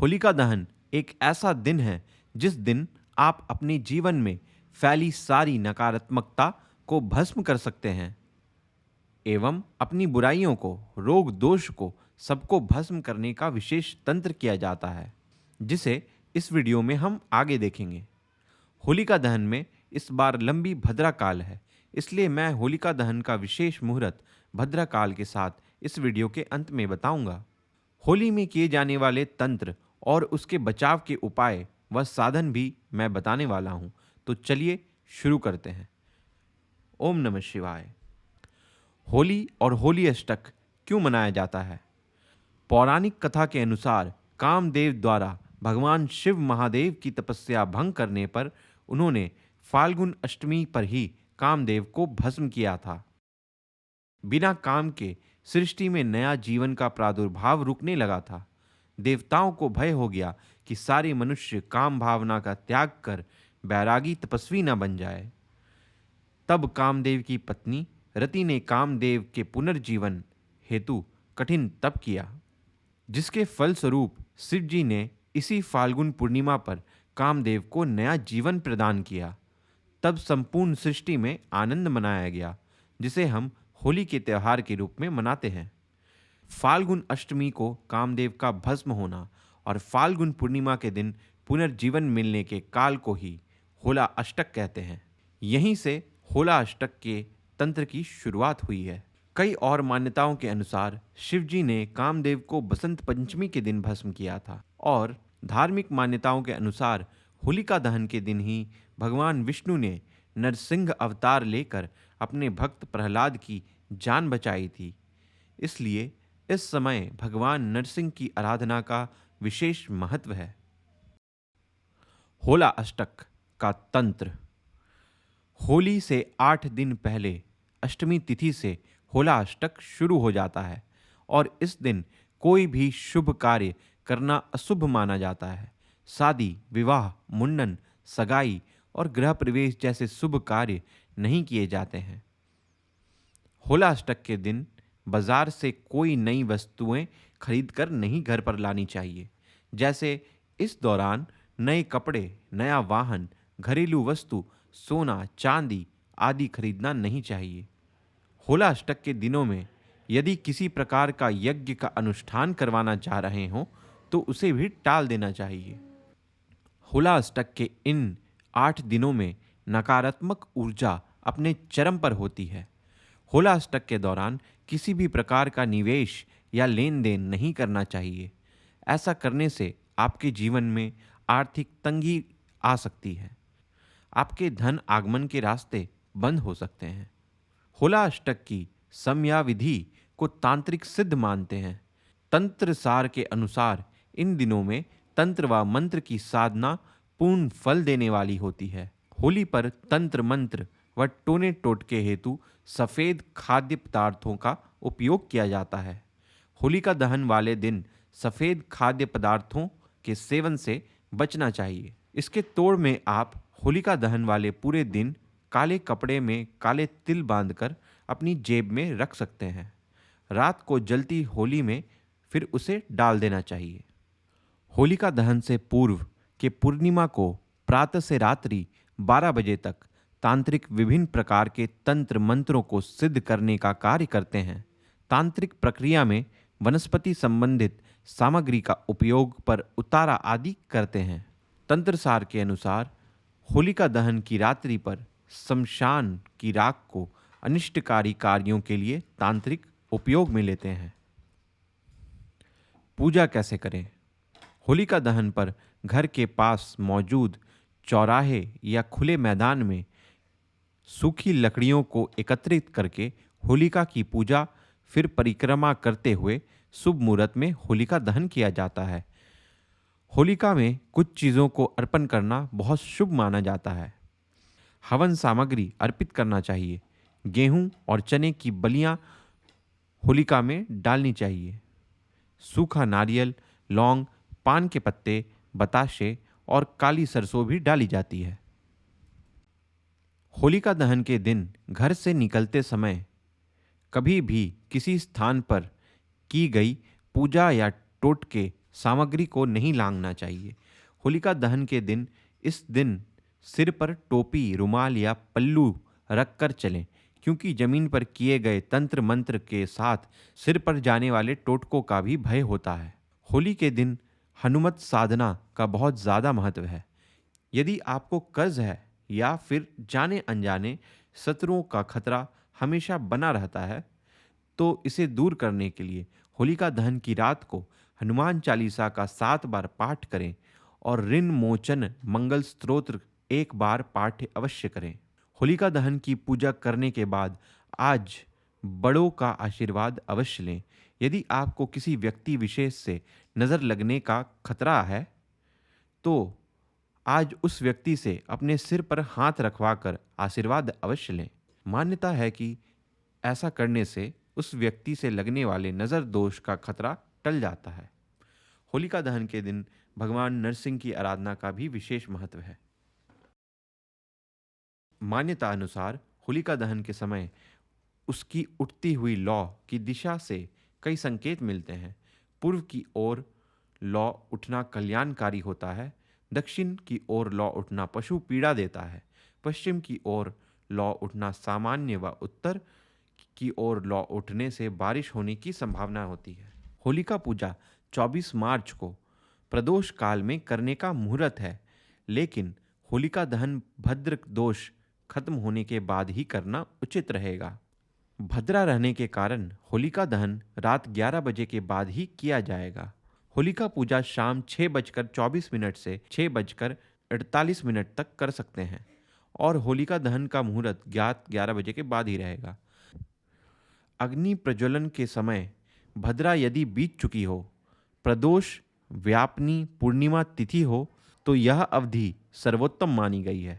होलिका दहन एक ऐसा दिन है जिस दिन आप अपने जीवन में फैली सारी नकारात्मकता को भस्म कर सकते हैं एवं अपनी बुराइयों को, रोग दोष को सबको भस्म करने का विशेष तंत्र किया जाता है, जिसे इस वीडियो में हम आगे देखेंगे। होलिका दहन में इस बार लंबी भद्रा काल है, इसलिए मैं होलिका दहन का विशेष मुहूर्त भद्रा काल के साथ इस वीडियो के अंत में बताऊंगा। होली में किए जाने वाले तंत्र और उसके बचाव के उपाय व साधन भी मैं बताने वाला हूं, तो चलिए शुरू करते हैं। ओम नमः शिवाय। होली और होली अष्टक क्यों मनाया जाता है? पौराणिक कथा के अनुसार कामदेव द्वारा भगवान शिव महादेव की तपस्या भंग करने पर उन्होंने फाल्गुन अष्टमी पर ही कामदेव को भस्म किया था। बिना काम के सृष्टि में नया जीवन का प्रादुर्भाव रुकने लगा था। देवताओं को भय हो गया कि सारे मनुष्य काम भावना का त्याग कर बैरागी तपस्वी न बन जाए। तब कामदेव की पत्नी रति ने कामदेव के पुनर्जीवन हेतु कठिन तप किया, जिसके फलस्वरूप शिव जी ने इसी फाल्गुन पूर्णिमा पर कामदेव को नया जीवन प्रदान किया। तब संपूर्ण सृष्टि में आनंद मनाया गया, जिसे हम होली के त्यौहार के रूप में मनाते हैं। फाल्गुन अष्टमी को कामदेव का भस्म होना और फाल्गुन पूर्णिमा के दिन पुनर्जीवन मिलने के काल को ही होला अष्टक कहते हैं। यहीं से होला अष्टक के तंत्र की शुरुआत हुई है। कई और मान्यताओं के अनुसार शिव जी ने कामदेव को बसंत पंचमी के दिन भस्म किया था और धार्मिक मान्यताओं के अनुसार होलिका दहन के दिन ही भगवान विष्णु ने नरसिंह अवतार लेकर अपने भक्त प्रहलाद की जान बचाई थी। इसलिए इस समय भगवान नरसिंह की आराधना का विशेष महत्व है। होला अष्टक का तंत्र। होली से 8 दिन पहले अष्टमी तिथि से होला अष्टक शुरू हो जाता है और इस दिन कोई भी शुभ कार्य करना अशुभ माना जाता है। शादी, विवाह, मुंडन, सगाई और गृह प्रवेश जैसे शुभ कार्य नहीं किए जाते हैं। होला अष्टक के दिन बाजार से कोई नई वस्तुएं खरीदकर नहीं घर पर लानी चाहिए। जैसे इस दौरान नए कपड़े, नया वाहन, घरेलू वस्तु, सोना, चांदी आदि खरीदना नहीं चाहिए। होला अष्टक के दिनों में यदि किसी प्रकार का यज्ञ का अनुष्ठान करवाना चाह रहे हों तो उसे भी टाल देना चाहिए। होला अष्टक के इन 8 दिनों में नकारात्मक ऊर्जा अपने चरम पर होती है। होला अष्टक के दौरान किसी भी प्रकार का निवेश या लेन देन नहीं करना चाहिए। ऐसा करने से आपके जीवन में आर्थिक तंगी आ सकती है। आपके धन आगमन के रास्ते बंद हो सकते हैं। होला अष्टक की समयाविधि को तांत्रिक सिद्ध मानते हैं। तंत्र सार के अनुसार इन दिनों में तंत्र व मंत्र की साधना पूर्ण फल देने वाली होती है। होली पर तंत्र मंत्र व टोने टोटके हेतु सफ़ेद खाद्य पदार्थों का उपयोग किया जाता है। होलिका दहन वाले दिन सफ़ेद खाद्य पदार्थों के सेवन से बचना चाहिए। इसके तोड़ में आप होलिका दहन वाले पूरे दिन काले कपड़े में काले तिल बांधकर अपनी जेब में रख सकते हैं। रात को जलती होली में फिर उसे डाल देना चाहिए। होलिका दहन से पूर्व के पूर्णिमा को प्रातः से रात्रि 12 बजे तक तांत्रिक विभिन्न प्रकार के तंत्र मंत्रों को सिद्ध करने का कार्य करते हैं। तांत्रिक प्रक्रिया में वनस्पति संबंधित सामग्री का उपयोग पर उतारा आदि करते हैं। तंत्रसार के अनुसार होलिका दहन की रात्रि पर शमशान की राख को अनिष्टकारी कार्यों के लिए तांत्रिक उपयोग में लेते हैं। पूजा कैसे करें? होलिका दहन पर घर के पास मौजूद चौराहे या खुले मैदान में सूखी लकड़ियों को एकत्रित करके होलिका की पूजा फिर परिक्रमा करते हुए शुभ मुहूर्त में होलिका दहन किया जाता है। होलिका में कुछ चीज़ों को अर्पण करना बहुत शुभ माना जाता है। हवन सामग्री अर्पित करना चाहिए। गेहूं और चने की बलियां होलिका में डालनी चाहिए। सूखा नारियल, लौंग, पान के पत्ते, बताशे और काली सरसों भी डाली जाती है। होलिका दहन के दिन घर से निकलते समय कभी भी किसी स्थान पर की गई पूजा या टोटके सामग्री को नहीं लांघना चाहिए। होलिका दहन के दिन इस दिन सिर पर टोपी, रुमाल या पल्लू रखकर चलें, क्योंकि जमीन पर किए गए तंत्र मंत्र के साथ सिर पर जाने वाले टोटकों का भी भय होता है। होली के दिन हनुमत साधना का बहुत ज़्यादा महत्व है। यदि आपको कर्ज है या फिर जाने अनजाने शत्रुओं का खतरा हमेशा बना रहता है, तो इसे दूर करने के लिए होलिका दहन की रात को हनुमान चालीसा का 7 बार पाठ करें और ऋण मोचन मंगल स्तोत्र 1 बार पाठ अवश्य करें। होलिका दहन की पूजा करने के बाद आज बड़ों का आशीर्वाद अवश्य लें। यदि आपको किसी व्यक्ति विशेष से नज़र लगने का खतरा है, तो आज उस व्यक्ति से अपने सिर पर हाथ रखवाकर आशीर्वाद अवश्य लें। मान्यता है कि ऐसा करने से उस व्यक्ति से लगने वाले नज़र दोष का खतरा टल जाता है। होलिका दहन के दिन भगवान नरसिंह की आराधना का भी विशेष महत्व है। मान्यता अनुसार होलिका दहन के समय उसकी उठती हुई लौ की दिशा से कई संकेत मिलते हैं। पूर्व की ओर लौ उठना कल्याणकारी होता है, दक्षिण की ओर लौ उठना पशु पीड़ा देता है, पश्चिम की ओर लौ उठना सामान्य व उत्तर की ओर लौ उठने से बारिश होने की संभावना होती है। होलिका पूजा 24 मार्च को प्रदोष काल में करने का मुहूर्त है, लेकिन होलिका दहन भद्र दोष खत्म होने के बाद ही करना उचित रहेगा। भद्रा रहने के कारण होलिका दहन रात 11 बजे के बाद ही किया जाएगा। होलिका पूजा शाम 6:24 से 6:48 तक कर सकते हैं और होलिका दहन का मुहूर्त 11 बजे के बाद ही रहेगा। अग्नि प्रज्वलन के समय भद्रा यदि बीत चुकी हो, प्रदोष व्यापनी पूर्णिमा तिथि हो, तो यह अवधि सर्वोत्तम मानी गई है।